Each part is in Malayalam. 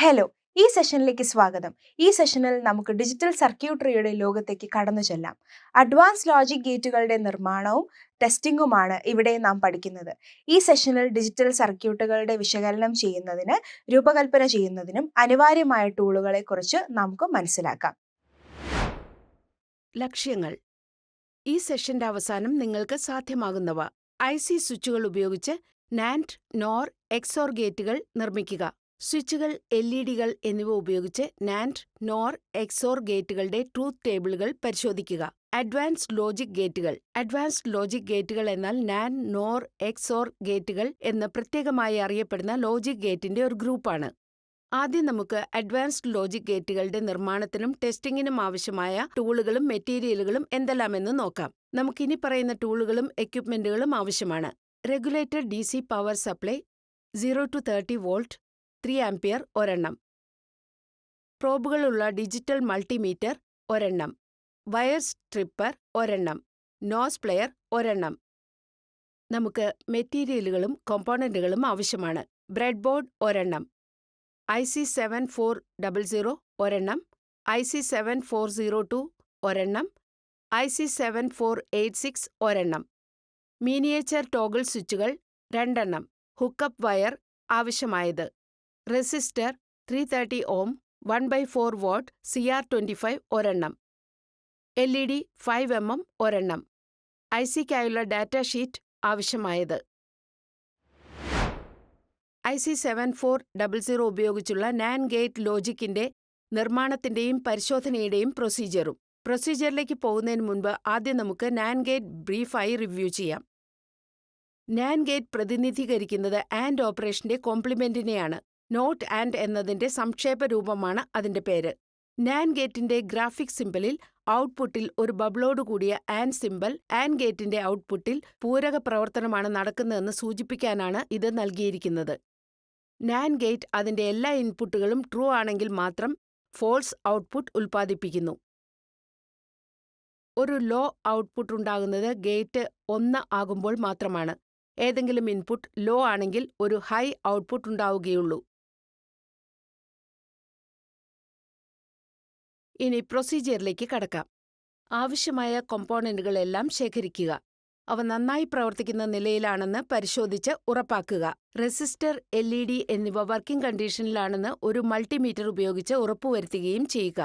ഹലോ, ഈ സെഷനിലേക്ക് സ്വാഗതം. ഈ സെഷനിൽ നമുക്ക് ഡിജിറ്റൽ സർക്യൂട്ടറിയുടെ ലോകത്തേക്ക് കടന്നു ചെല്ലാം. അഡ്വാൻസ് ലോജിക് ഗേറ്റുകളുടെ നിർമ്മാണവും ടെസ്റ്റിംഗുമാണ് ഇവിടെ നാം പഠിക്കുന്നത്. ഈ സെഷനിൽ ഡിജിറ്റൽ സർക്യൂട്ടുകളുടെ വിശകലനം ചെയ്യുന്നതിന്, രൂപകൽപ്പന ചെയ്യുന്നതിനും അനിവാര്യമായ ടൂളുകളെ കുറിച്ച് നമുക്ക് മനസ്സിലാക്കാം. ലക്ഷ്യങ്ങൾ. ഈ സെഷന്റെ അവസാനം നിങ്ങൾക്ക് സാധ്യമാകുന്നവ: IC സ്വിച്ചുകൾ ഉപയോഗിച്ച് നാൻഡ്, നോർ, XOR ഗേറ്റുകൾ നിർമ്മിക്കുക. സ്വിച്ചുകൾ, LED-കൾ എന്നിവ ഉപയോഗിച്ച് നാൻഡ്, നോർ, XOR ഗേറ്റുകളുടെ ട്രൂത്ത് ടേബിളുകൾ പരിശോധിക്കുക. അഡ്വാൻസ്ഡ് ലോജിക് ഗേറ്റുകൾ. അഡ്വാൻസ്ഡ് ലോജിക് ഗേറ്റുകൾ എന്നാൽ നാൻഡ്, നോർ, XOR ഗേറ്റുകൾ എന്ന് പ്രത്യേകമായി അറിയപ്പെടുന്ന ലോജിക് ഗേറ്റിന്റെ ഒരു ഗ്രൂപ്പാണ്. ആദ്യം നമുക്ക് അഡ്വാൻസ്ഡ് ലോജിക് ഗേറ്റുകളുടെ നിർമ്മാണത്തിനും ടെസ്റ്റിംഗിനും ആവശ്യമായ ടൂളുകളും മെറ്റീരിയലുകളും എന്തെല്ലാമെന്ന് നോക്കാം. നമുക്കിനി പറയുന്ന ടൂളുകളും എക്യുപ്മെന്റുകളും ആവശ്യമാണ്: regulated DC power supply 0 to 30 volt 3 ampere ഒരെണ്ണം, പ്രോബുകളുള്ള ഡിജിറ്റൽ മൾട്ടിമീറ്റർ ഒരെണ്ണം, വയർ സ്ട്രിപ്പർ ഒരെണ്ണം, നോസ് പ്ലെയർ ഒരെണ്ണം. നമുക്ക് മെറ്റീരിയലുകളും കോമ്പോണന്റുകളും ആവശ്യമാണ്: ബ്രെഡ് ബോർഡ് ഒരെണ്ണം, IC 7400 ഒരെണ്ണം, IC 7402 ഒരെണ്ണം, IC 7486 ഒരെണ്ണം, മിനിയേച്ചർ ടോഗിൾ സ്വിച്ചുകൾ 2 ഹുക്കപ്പ് വയർ ആവശ്യമായത്, റെസിസ്റ്റർ 330 ഓം 1/4 വാട്ട് CR25 ഒരെണ്ണം, LED 5 mm ഒരെണ്ണം, ICക്കായുള്ള ഡാറ്റാ ഷീറ്റ് ആവശ്യമായത്. IC 7400 ഉപയോഗിച്ചുള്ള നാൻഡ് ഗേറ്റ് ലോജിക്കിന്റെ നിർമ്മാണത്തിന്റെയും പരിശോധനയുടെയും പ്രൊസീജിയറിലേക്ക് പോകുന്നതിന് മുൻപ് ആദ്യം നമുക്ക് നാൻഡ് ഗേറ്റ് ബ്രീഫായി റിവ്യൂ ചെയ്യാം. നാൻഡ് ഗേറ്റ് പ്രതിനിധീകരിക്കുന്നത് AND ഓപ്പറേഷന്റെ കോംപ്ലിമെന്റിനെയാണ്. നോട്ട് ആൻഡ് എന്നതിന്റെ സംക്ഷേപ രൂപമാണ് അതിന്റെ പേര്. നാൻഡ് ഗേറ്റിന്റെ ഗ്രാഫിക് സിംബലിൽ ഔട്ട്പുട്ടിൽ ഒരു ബബിളോട് കൂടിയ AND സിംബൽ AND ഗേറ്റിന്റെ ഔട്ട്പുട്ടിൽ പൂരക പ്രവർത്തനമാണ് നടക്കുന്നതെന്ന് സൂചിപ്പിക്കാനാണ് ഇത് നൽകിയിരിക്കുന്നത്. നാൻഡ് ഗേറ്റ് അതിന്റെ എല്ലാ ഇൻപുട്ടുകളും ട്രൂ ആണെങ്കിൽ മാത്രം ഫോൾസ് ഔട്ട്പുട്ട് ഉൽപ്പാദിപ്പിക്കുന്നു. ഒരു ലോ ഔട്ട്പുട്ട് ഉണ്ടാകുന്നത് ഗേറ്റ് 1 ആകുമ്പോൾ മാത്രമാണ്. ഏതെങ്കിലും ഇൻപുട്ട് ലോ ആണെങ്കിൽ ഒരു ഹൈ ഔട്ട്പുട്ട് ഉണ്ടാവുകയുള്ളൂ. ഇനി പ്രൊസീജിയറിലേക്ക് കടക്കാം. ആവശ്യമായ കോമ്പോണന്റുകളെല്ലാം ശേഖരിക്കുക. അവ നന്നായി പ്രവർത്തിക്കുന്ന നിലയിലാണെന്ന് പരിശോധിച്ച് ഉറപ്പാക്കുക. റെസിസ്റ്റർ, LED എന്നിവ വർക്കിംഗ് കണ്ടീഷനിലാണെന്ന് ഒരു മൾട്ടിമീറ്റർ ഉപയോഗിച്ച് ഉറപ്പുവരുത്തുകയും ചെയ്യുക.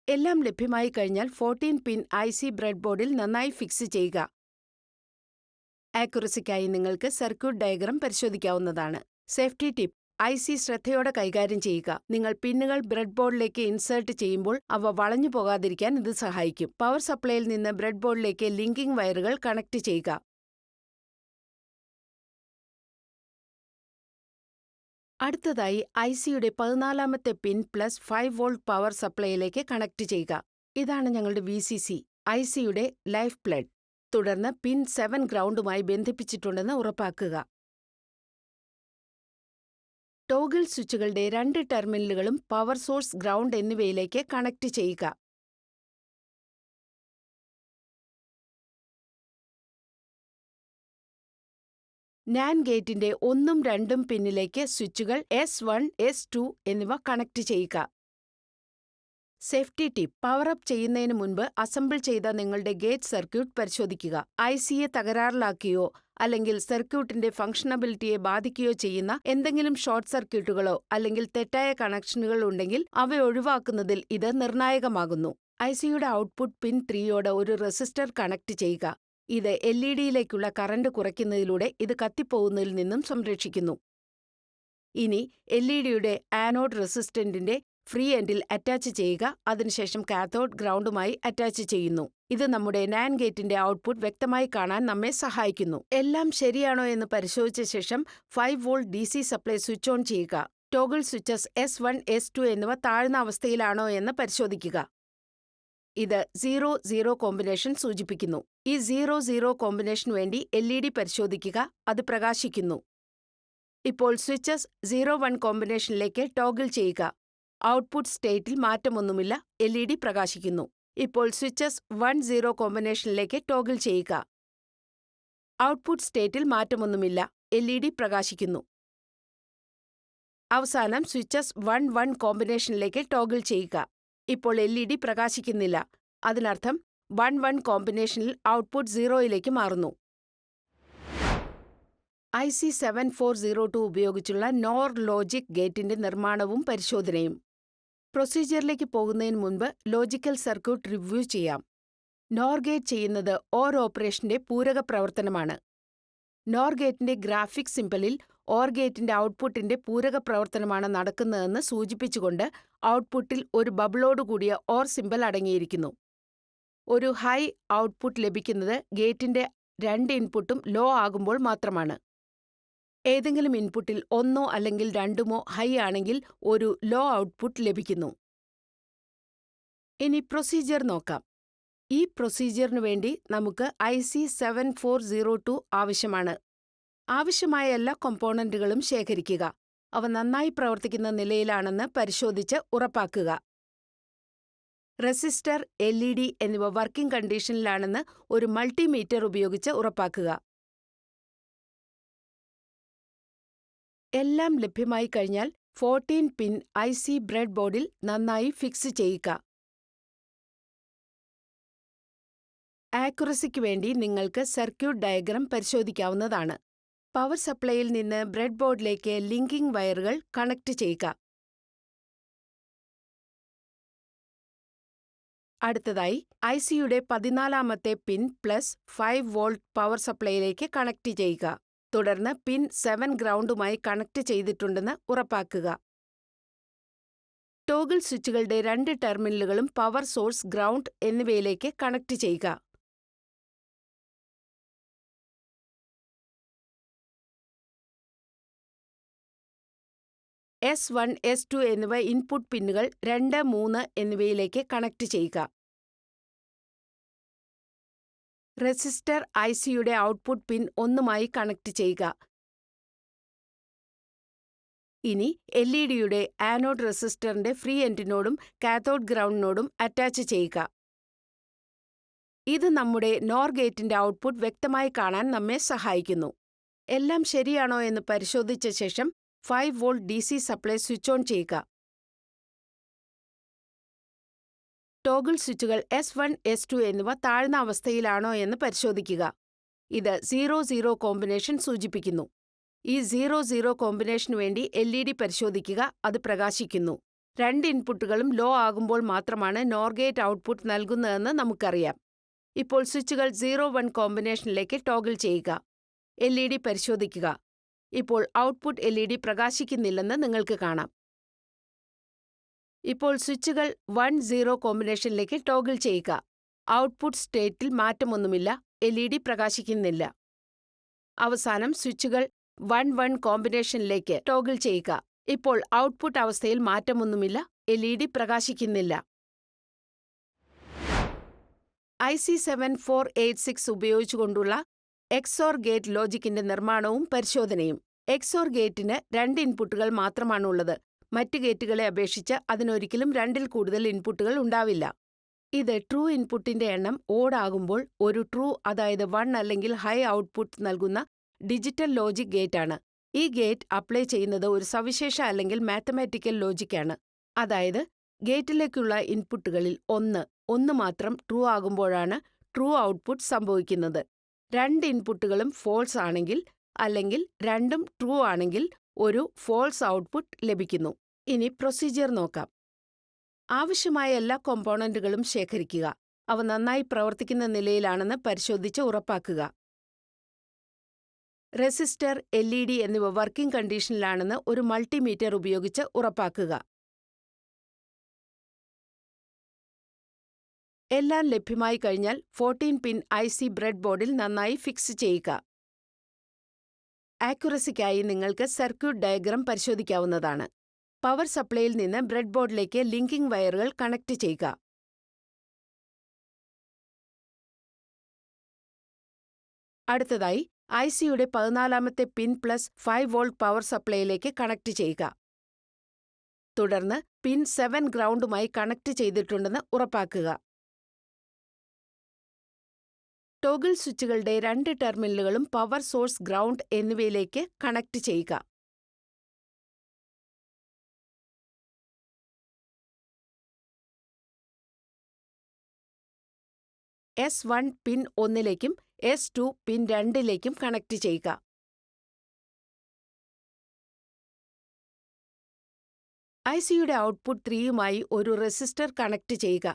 എല്ലാം ലഭ്യമായി കഴിഞ്ഞാൽ 14 പിൻ IC ബ്രെഡ് ബോർഡിൽ നന്നായി ഫിക്സ് ചെയ്യുക. ആക്യുറസിക്കായി നിങ്ങൾക്ക് സർക്യൂട്ട് ഡയഗ്രം പരിശോധിക്കാവുന്നതാണ്. സേഫ്റ്റി ടിപ്പ്: IC ശ്രദ്ധയോടെ കൈകാര്യം ചെയ്യുക. നിങ്ങൾ പിന്നുകൾ ബ്രെഡ് ബോർഡിലേക്ക് ഇൻസേർട്ട് ചെയ്യുമ്പോൾ അവ വളഞ്ഞു പോകാതിരിക്കാൻ ഇത് സഹായിക്കും. പവർ സപ്ലൈയിൽ നിന്ന് ബ്രെഡ് ബോർഡിലേക്ക് ലിങ്കിംഗ് വയറുകൾ കണക്ട് ചെയ്യുക. അടുത്തതായി ICയുടെ 14ാമത്തെ പിൻ പ്ലസ് 5 വോൾട്ട് പവർ സപ്ലൈയിലേക്ക് കണക്ട് ചെയ്യുക. ഇതാണ് ഞങ്ങളുടെ VCC, ICയുടെ ലൈഫ് പ്ലഗ്. തുടർന്ന് പിൻ 7 ഗ്രൗണ്ടുമായി ബന്ധിപ്പിച്ചിട്ടുണ്ടെന്ന് ഉറപ്പാക്കുക. ടോഗിൾ സ്വിച്ചുകളുടെ 2 ടെർമിനലുകളും പവർ സോഴ്സ്, ഗ്രൗണ്ട് എന്നിവയിലേക്ക് കണക്ട് ചെയ്യുക. നാൻഡ് ഗേറ്റിന്റെ 1ഉം 2ഉം പിന്നിലേക്ക് സ്വിച്ചുകൾ S1, S2 എന്നിവ കണക്ട് ചെയ്യുക. സേഫ്റ്റി ടിപ്പ്: പവർ അപ്പ് ചെയ്യുന്നതിന് മുൻപ് അസംബിൾ ചെയ്ത നിങ്ങളുടെ ഗേറ്റ് സർക്യൂട്ട് പരിശോധിക്കുക. ICയെ തകരാറിലാക്കുകയോ അല്ലെങ്കിൽ സർക്യൂട്ടിന്റെ ഫംഗ്ഷനബിലിറ്റിയെ ബാധിക്കുകയോ ചെയ്യുന്ന എന്തെങ്കിലും ഷോർട്ട് സർക്യൂട്ടുകളോ അല്ലെങ്കിൽ തെറ്റായ കണക്ഷനുകൾ ഉണ്ടെങ്കിൽ അവ ഒഴിവാക്കുന്നതിൽ ഇത് നിർണായകമാകുന്നു. ICയുടെ ഔട്ട്പുട്ട് പിൻ 3യോട് ഒരു റെസിസ്റ്റർ കണക്ട് ചെയ്യുക. ഇത് LED-യിലേക്കുള്ള കറന്റ് കുറയ്ക്കുന്നതിലൂടെ ഇത് കത്തിപ്പോകുന്നതിൽ നിന്നും സംരക്ഷിക്കുന്നു. ഇനി LED-യുടെ ആനോഡ് റെസിസ്റ്റന്റിന്റെ ഫ്രീ എൻഡിൽ അറ്റാച്ച് ചെയ്യുക. അതിനുശേഷം കാഥോഡ് ഗ്രൗണ്ടുമായി അറ്റാച്ച് ചെയ്യുന്നു. ഇത് നമ്മുടെ നാൻഡ് ഗേറ്റിന്റെ ഔട്ട്പുട്ട് വ്യക്തമായി കാണാൻ നമ്മെ സഹായിക്കുന്നു. എല്ലാം ശരിയാണോ എന്ന് പരിശോധിച്ച ശേഷം 5 volt DC supply switch on ചെയ്യുക. ടോഗിൾ സ്വിച്ചസ് S1, S2 എന്നിവ താഴ്ന്ന അവസ്ഥയിലാണോ എന്ന് പരിശോധിക്കുക. ഇത് 0-0 കോമ്പിനേഷൻ സൂചിപ്പിക്കുന്നു. ഈ 0-0 കോമ്പിനേഷനു വേണ്ടി LED പരിശോധിക്കുക. അത് പ്രകാശിക്കുന്നു. ഇപ്പോൾ സ്വിച്ചസ് 0-1 കോമ്പിനേഷനിലേക്ക് ടോഗിൾ ചെയ്യുക. ഔട്ട്പുട്ട് സ്റ്റേറ്റിൽ മാറ്റമൊന്നുമില്ല. LED പ്രകാശിക്കുന്നു. ഇപ്പോൾ സ്വിച്ചസ് 1-0 കോമ്പിനേഷനിലേക്ക് ടോഗിൾ ചെയ്യുക. ഔട്ട്പുട്ട് സ്റ്റേറ്റിൽ മാറ്റമൊന്നുമില്ല. LED പ്രകാശിക്കുന്നു. അവസാനം സ്വിച്ചസ് 1-1 കോമ്പിനേഷനിലേക്ക് ടോഗിൾ ചെയ്യുക. ഇപ്പോൾ LED പ്രകാശിക്കുന്നില്ല. അതിനർത്ഥം 1-1 കോമ്പിനേഷനിൽ ഔട്ട്പുട്ട് 0യിലേക്ക് മാറുന്നു. IC 7402 ഉപയോഗിച്ചുള്ള NOR ലോജിക് ഗേറ്റിന്റെ നിർമ്മാണവും പരിശോധനയും. പ്രൊസീജിയറിലേക്ക് പോകുന്നതിന് മുൻപ് ലോജിക്കൽ സർക്യൂട്ട് റിവ്യൂ ചെയ്യാം. NOR ഗേറ്റ് ചെയ്യുന്നത് OR ഓപ്പറേഷന്റെ പൂരക പ്രവർത്തനമാണ്. NOR ഗേറ്റിന്റെ ഗ്രാഫിക് സിംബലിൽ OR ഗേറ്റിന്റെ ഔട്ട്പുട്ടിന്റെ പൂരക പ്രവർത്തനമാണ് നടക്കുന്നതെന്ന് സൂചിപ്പിച്ചുകൊണ്ട് ഔട്ട്പുട്ടിൽ ഒരു ബബിളോടുകൂടിയ OR സിംബൽ അടങ്ങിയിരിക്കുന്നു. ഒരു ഹൈ ഔട്ട്പുട്ട് ലഭിക്കുന്നത് ഗേറ്റിന്റെ 2 ഇൻപുട്ടും ലോ ആകുമ്പോൾ മാത്രമാണ്. ഏതെങ്കിലും ഇൻപുട്ടിൽ 1 അല്ലെങ്കിൽ 2 ഹൈ ആണെങ്കിൽ ഒരു ലോ ഔട്ട്പുട്ട് ലഭിക്കുന്നു. ഇനി പ്രൊസീജിയർ നോക്കാം. ഈ പ്രൊസീജിയറിനു വേണ്ടി നമുക്ക് IC 7402 ആവശ്യമാണ്. ആവശ്യമായ എല്ലാ കമ്പോണന്റുകളും ശേഖരിക്കുക. അവ നന്നായി പ്രവർത്തിക്കുന്ന നിലയിലാണെന്ന് പരിശോധിച്ച് ഉറപ്പാക്കുക. റെസിസ്റ്റർ, LED എന്നിവ വർക്കിംഗ് കണ്ടീഷനിലാണെന്ന് ഒരു മൾട്ടിമീറ്റർ ഉപയോഗിച്ച് ഉറപ്പാക്കുക. എല്ലാം ലഭ്യമായി കഴിഞ്ഞാൽ 14 പിൻ IC ബ്രെഡ് ബോർഡിൽ നന്നായി ഫിക്സ് ചെയ്യുക. ആക്യുറസിക്ക് വേണ്ടി നിങ്ങൾക്ക് സർക്യൂട്ട് ഡയഗ്രം പരിശോധിക്കാവുന്നതാണ്. പവർ സപ്ലൈയിൽ നിന്ന് ബ്രെഡ് ബോർഡിലേക്ക് ലിങ്കിംഗ് വയറുകൾ കണക്ട് ചെയ്യുക. അടുത്തതായി ICയുടെ 14ാമത്തെ പിൻ +5 വോൾട്ട് പവർ സപ്ലൈയിലേക്ക് കണക്ട് ചെയ്യുക. തുടർന്ന് പിൻ 7 ഗ്രൗണ്ടുമായി കണക്ട് ചെയ്തിട്ടുണ്ടെന്ന് ഉറപ്പാക്കുക. ടോഗിൾ സ്വിച്ചുകളുടെ 2 ടെർമിനലുകളും പവർ സോഴ്സ്, ഗ്രൗണ്ട് എന്നിവയിലേക്ക് കണക്ട് ചെയ്യുക. S1, S2 എന്നിവ ഇൻപുട്ട് പിന്നുകൾ 2, 3 എന്നിവയിലേക്ക് കണക്ട് ചെയ്യുക. റെസിസ്റ്റർ ICയുടെ ഔട്ട്പുട്ട് പിൻ 1മായി കണക്ട് ചെയ്യുക. ഇനി LEDയുടെ ആനോഡ് റെസിസ്റ്ററിന്റെ ഫ്രീ എൻഡിനോടും കാഥോഡ് ഗ്രൗണ്ടിനോടും അറ്റാച്ച് ചെയ്യുക. ഇത് നമ്മുടെ NOR ഗേറ്റിന്റെ ഔട്ട്പുട്ട് വ്യക്തമായി കാണാൻ നമ്മെ സഹായിക്കുന്നു. എല്ലാം ശരിയാണോ എന്ന് പരിശോധിച്ച ശേഷം 5 volt DC supply switch on ചെയ്യുക. ടോഗിൾ സ്വിച്ചുകൾ S1, S2 എന്നിവ താഴ്ന്ന അവസ്ഥയിലാണോ എന്ന് പരിശോധിക്കുക. ഇത് 0-0 കോമ്പിനേഷൻ സൂചിപ്പിക്കുന്നു. ഈ 0-0 കോമ്പിനേഷനു വേണ്ടി LED പരിശോധിക്കുക. അത് പ്രകാശിക്കുന്നു. 2 ഇൻപുട്ടുകളും ലോ ആകുമ്പോൾ മാത്രമാണ് NOR ഗേറ്റ് ഔട്ട്പുട്ട് നൽകുന്നതെന്ന് നമുക്കറിയാം. ഇപ്പോൾ സ്വിച്ചുകൾ 0-1 കോമ്പിനേഷനിലേക്ക് ടോഗിൾ ചെയ്യുക. LED പരിശോധിക്കുക. ഇപ്പോൾ ഔട്ട്പുട്ട് LED പ്രകാശിക്കുന്നില്ലെന്ന് നിങ്ങൾക്ക് കാണാം. ഇപ്പോൾ സ്വിച്ചുകൾ 1-0 കോമ്പിനേഷനിലേക്ക് ടോഗിൾ ചെയ്യുക. ഔട്ട്പുട്ട് സ്റ്റേറ്റിൽ മാറ്റമൊന്നുമില്ല. LED പ്രകാശിക്കുന്നില്ല. അവസാനം സ്വിച്ചുകൾ 1-1 കോമ്പിനേഷനിലേക്ക് ടോഗിൾ ചെയ്യുക. ഇപ്പോൾ ഔട്ട്പുട്ട് അവസ്ഥയിൽ മാറ്റമൊന്നുമില്ല. LED പ്രകാശിക്കുന്നില്ല. IC 7486 ഉപയോഗിച്ചുകൊണ്ടുള്ള XOR ഗേറ്റ് ലോജിക്കിന്റെ നിർമ്മാണവും പരിശോധനയും. XOR ഗേറ്റിന് 2 ഇൻപുട്ടുകൾ മാത്രമാണുള്ളത്. മറ്റ് ഗേറ്റുകളെ അപേക്ഷിച്ച് അതിനൊരിക്കലും 2ൽ കൂടുതൽ ഇൻപുട്ടുകൾ ഉണ്ടാവില്ല. ഇത് ട്രൂ ഇൻപുട്ടിന്റെ എണ്ണം ഓഡ് ആകുമ്പോൾ ഒരു ട്രൂ, അതായത് 1 അല്ലെങ്കിൽ ഹൈ ഔട്ട്പുട്ട് നൽകുന്ന ഡിജിറ്റൽ ലോജിക് ഗേറ്റാണ്. ഈ ഗേറ്റ് അപ്ലൈ ചെയ്യുന്നത് ഒരു സവിശേഷ അല്ലെങ്കിൽ മാത്തമാറ്റിക്കൽ ലോജിക്കാണ്. അതായത് ഗേറ്റിലേക്കുള്ള ഇൻപുട്ടുകളിൽ ഒന്ന് മാത്രം ട്രൂ ആകുമ്പോഴാണ് ട്രൂ ഔട്ട്പുട്ട് സംഭവിക്കുന്നത്. 2 ഇൻപുട്ടുകളും ഫോൾസ് ആണെങ്കിൽ അല്ലെങ്കിൽ രണ്ടും ട്രൂ ആണെങ്കിൽ ഒരു ഫോൾസ് ഔട്ട്പുട്ട് ലഭിക്കുന്നു. ഇനി പ്രൊസീജിയർ നോക്കാം. ആവശ്യമായ എല്ലാ കോമ്പോണന്റുകളും ശേഖരിക്കുക. അവ നന്നായി പ്രവർത്തിക്കുന്ന നിലയിലാണെന്ന് പരിശോധിച്ച് ഉറപ്പാക്കുക. റെസിസ്റ്റർ, LED എന്നിവ വർക്കിംഗ് കണ്ടീഷനിലാണെന്ന് ഒരു മൾട്ടിമീറ്റർ ഉപയോഗിച്ച് ഉറപ്പാക്കുക. എല്ലാം ലഭ്യമായി കഴിഞ്ഞാൽ 14 പിൻ IC ബ്രെഡ് ബോർഡിൽ നന്നായി ഫിക്സ് ചെയ്യുക. ആക്യുറസിക്കായി നിങ്ങൾക്ക് സർക്യൂട്ട് ഡയഗ്രം പരിശോധിക്കാവുന്നതാണ്. പവർ സപ്ലൈയിൽ നിന്ന് ബ്രെഡ് ബോർഡിലേക്ക് ലിങ്കിംഗ് വയറുകൾ കണക്ട് ചെയ്യുക. അടുത്തതായി ICയുടെ 14ാമത്തെ പിൻ +5 വോൾട്ട് പവർ സപ്ലൈയിലേക്ക് കണക്ട് ചെയ്യുക. തുടർന്ന് പിൻ 7 ഗ്രൗണ്ടുമായി കണക്ട് ചെയ്തിട്ടുണ്ടെന്ന് ഉറപ്പാക്കുക. ടോഗിൾ സ്വിച്ചുകളുടെ 2 ടെർമിനലുകളും പവർ സോഴ്സ്, ഗ്രൗണ്ട് എന്നിവയിലേക്ക് കണക്ട് ചെയ്യുക. S1 പിൻ 1ലേക്കും S2 പിൻ 2ലേക്കും കണക്ട് ചെയ്യുക. ICയുടെ ഔട്ട്പുട്ട് 3യുമായി ഒരു റെസിസ്റ്റർ കണക്ട് ചെയ്യുക.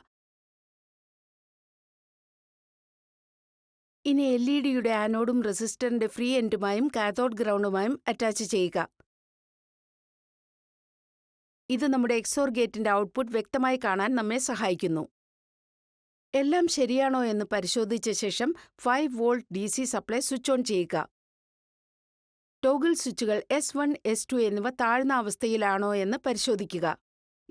ഇനി LEDയുടെ ആനോഡും റെസിസ്റ്ററിന്റെ ഫ്രീ എൻഡുമായും കാഥോഡ് ഗ്രൗണ്ടുമായും അറ്റാച്ച് ചെയ്യുക. ഇത് നമ്മുടെ XOR ഗേറ്റിന്റെ ഔട്ട്പുട്ട് വ്യക്തമായി കാണാൻ നമ്മെ സഹായിക്കുന്നു. എല്ലാം ശരിയാണോ എന്ന് പരിശോധിച്ച ശേഷം 5 volt DC supply switch on ചെയ്യുക. ടോഗിൾ സ്വിച്ചുകൾ S1, S2 എന്നിവ താഴ്ന്ന അവസ്ഥയിലാണോ എന്ന് പരിശോധിക്കുക.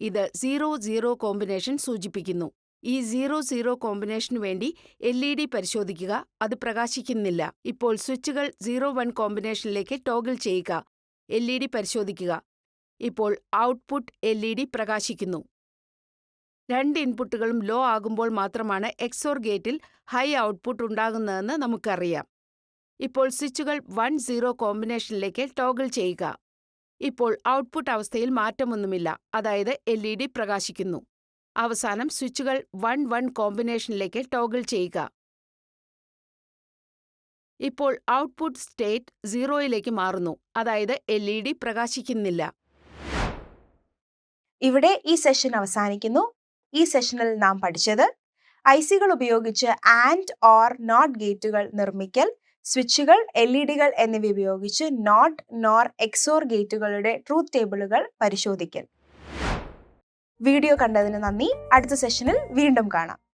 ഇത് 0-0 കോമ്പിനേഷൻ സൂചിപ്പിക്കുന്നു. ഈ 0-0 കോമ്പിനേഷനു വേണ്ടി LED പരിശോധിക്കുക. അത് പ്രകാശിക്കുന്നില്ല. ഇപ്പോൾ സ്വിച്ചുകൾ 0-1 കോമ്പിനേഷനിലേക്ക് ടോഗിൾ ചെയ്യുക. LED പരിശോധിക്കുക. ഇപ്പോൾ ഔട്ട്പുട്ട് LED പ്രകാശിക്കുന്നു. രണ്ട് ഇൻപുട്ടുകളും ലോ ആകുമ്പോൾ മാത്രമാണ് XOR ഗേറ്റിൽ ഹൈ ഔട്ട്പുട്ട് ഉണ്ടാകുന്നതെന്ന് നമുക്കറിയാം. ഇപ്പോൾ സ്വിച്ചുകൾ 1-0 കോമ്പിനേഷനിലേക്ക് ടോഗിൾ ചെയ്യുക. ഇപ്പോൾ ഔട്ട്പുട്ട് അവസ്ഥയിൽ മാറ്റമൊന്നുമില്ല, അതായത് LED പ്രകാശിക്കുന്നു. അവസാനം സ്വിച്ചുകൾ 1-1 കോമ്പിനേഷനിലേക്ക് ടോഗിൾ ചെയ്യുക. ഇപ്പോൾ ഔട്ട്പുട്ട് സ്റ്റേറ്റ് 0യിലേക്ക് മാറുന്നു, അതായത് LED പ്രകാശിക്കുന്നില്ല. ഇവിടെ ഈ സെഷൻ അവസാനിക്കുന്നു. ഈ സെഷനിൽ നാം പഠിച്ചത് ICകൾ ഉപയോഗിച്ച് AND OR NOT ഗേറ്റുകൾ നിർമ്മിക്കൽ, സ്വിച്ചുകൾ, LEDകൾ എന്നിവ ഉപയോഗിച്ച് NOT, NOR, XOR ഗേറ്റുകളുടെ ട്രൂത്ത് ടേബിളുകൾ പരിശോധിക്കൽ. വീഡിയോ കണ്ടതിന് നന്ദി. അടുത്ത സെഷനിൽ വീണ്ടും കാണാം.